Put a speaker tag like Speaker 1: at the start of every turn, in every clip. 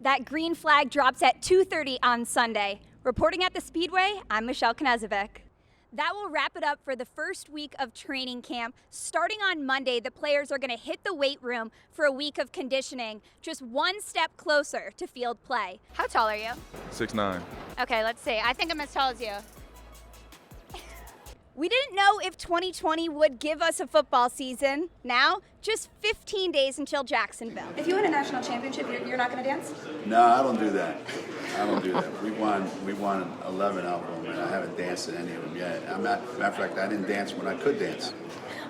Speaker 1: That green flag drops at 2:30 on Sunday. Reporting at the Speedway, I'm Michelle Knezovic. That will wrap it up for the first week of training camp. Starting on Monday, the players are going to hit the weight room for a week of conditioning, just one step closer to field play. How tall are you?
Speaker 2: 6'9".
Speaker 1: Okay, let's see. I think I'm as tall as you. We didn't know if 2020 would give us a football season. Now, just 15 days until Jacksonville. If you win a national championship, you're not going to dance?
Speaker 3: No, I don't do that. I don't do that. We won 11 of them, and I haven't danced at any of them yet. Matter of fact, I didn't dance when I could dance.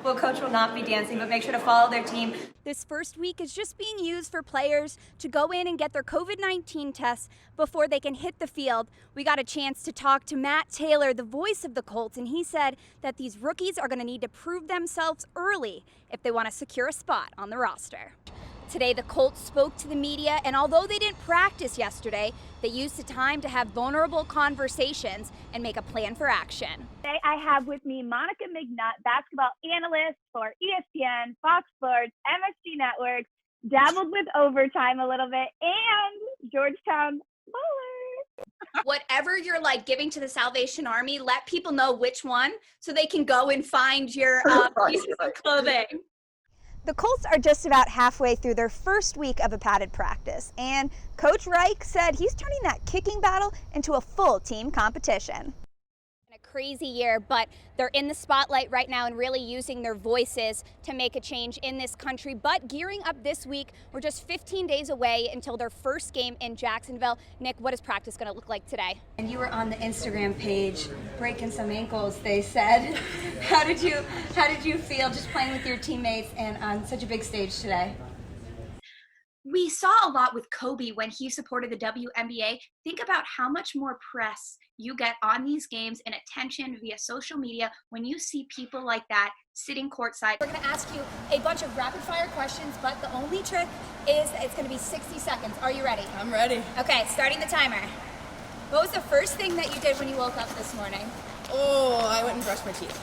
Speaker 1: Well, Coach will not be dancing, but make sure to follow their team. This first week is just being used for players to go in and get their COVID-19 tests before they can hit the field. We got a chance to talk to Matt Taylor, the voice of the Colts, and he said that these rookies are going to need to prove themselves early if they want to secure a spot on the roster. Today, the Colts spoke to the media, and although they didn't practice yesterday, they used the time to have vulnerable conversations and make a plan for action.
Speaker 4: Today, I have with me Monica McNutt, basketball analyst for ESPN, Fox Sports, MSG Network, dabbled with overtime a little bit, and Georgetown Bowler.
Speaker 1: Whatever you're giving to the Salvation Army, let people know which one so they can go and find your pieces of clothing. The Colts are just about halfway through their first week of a padded practice, and Coach Reich said he's turning that kicking battle into a full team competition. A crazy year, but they're in the spotlight right now and really using their voices to make a change in this country. But gearing up this week, we're just 15 days away until their first game in Jacksonville. Nick, what is practice going to look like today? And you were on the Instagram page breaking some ankles, they said. How did you feel just playing with your teammates and on such a big stage today? We saw a lot with Kobe when he supported the WNBA. Think about how much more press you get on these games and attention via social media when you see people like that sitting courtside. We're going to ask you a bunch of rapid fire questions, but the only trick is that it's going to be 60 seconds. Are you ready?
Speaker 5: I'm ready.
Speaker 1: Okay, starting the timer. What was the first thing that you did when you woke up this morning?
Speaker 5: Oh, I went and brushed my teeth.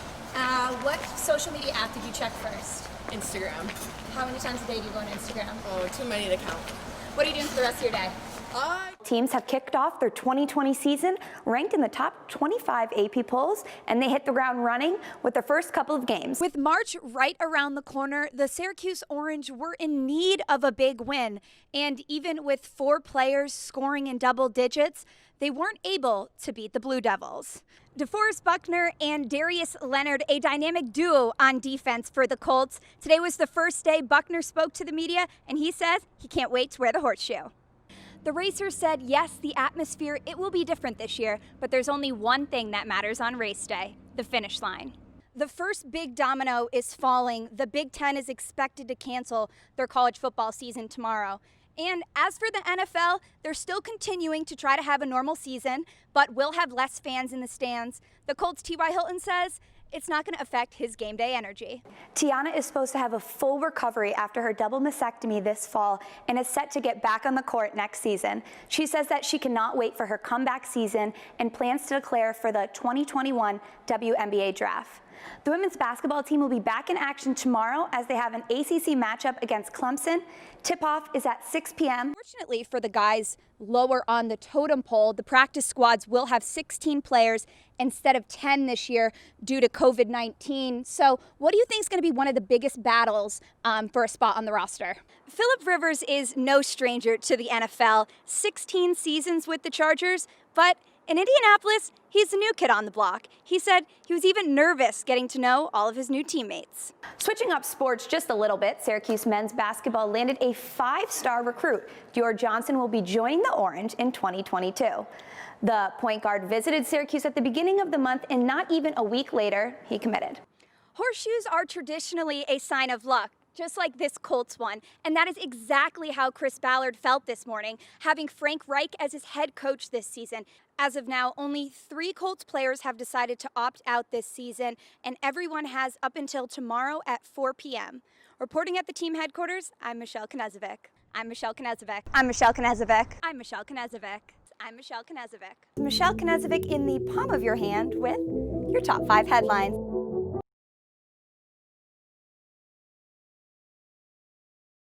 Speaker 1: What social media app did you check first?
Speaker 5: Instagram.
Speaker 1: How many times a day do you go on Instagram?
Speaker 5: Oh, too many to count.
Speaker 1: What are you doing for the rest of your day?
Speaker 6: Teams have kicked off their 2020 season ranked in the top 25 AP polls, and they hit the ground running with their first couple of games.
Speaker 1: With March right around the corner, the Syracuse Orange were in need of a big win. And even with 4 players scoring in double digits, they weren't able to beat the Blue Devils. DeForest Buckner and Darius Leonard, a dynamic duo on defense for the Colts. Today was the first day Buckner spoke to the media, and he says he can't wait to wear the horseshoe. The racer said, yes, the atmosphere, it will be different this year, but there's only one thing that matters on race day, the finish line. The first big domino is falling. The Big Ten is expected to cancel their college football season tomorrow. And as for the NFL, they're still continuing to try to have a normal season, but will have less fans in the stands. The Colts' T.Y. Hilton says it's not going to affect his game day energy.
Speaker 6: Tiana is supposed to have a full recovery after her double mastectomy this fall and is set to get back on the court next season. She says that she cannot wait for her comeback season and plans to declare for the 2021 WNBA draft. The women's basketball team will be back in action tomorrow as they have an ACC matchup against Clemson. Tip-off is at 6 p.m.
Speaker 1: Fortunately for the guys lower on the totem pole, the practice squads will have 16 players instead of 10 this year due to COVID-19. So what do you think is going to be one of the biggest battles for a spot on the roster? Phillip Rivers is no stranger to the NFL, 16 seasons with the Chargers, but in Indianapolis, he's a new kid on the block. He said he was even nervous getting to know all of his new teammates.
Speaker 6: Switching up sports just a little bit, Syracuse men's basketball landed a 5-star recruit. Dior Johnson will be joining the Orange in 2022. The point guard visited Syracuse at the beginning of the month, and not even a week later, he committed.
Speaker 1: Horseshoes are traditionally a sign of luck, just like this Colts one. And that is exactly how Chris Ballard felt this morning, having Frank Reich as his head coach this season. As of now, only 3 Colts players have decided to opt out this season, and everyone has up until tomorrow at 4 p.m. Reporting at the team headquarters, I'm Michelle Knezovic. I'm Michelle Knezovic. I'm Michelle Knezovic. I'm Michelle Knezovic. I'm Michelle Knezovic. Michelle Knezovic in the palm of your hand with your top 5 headlines.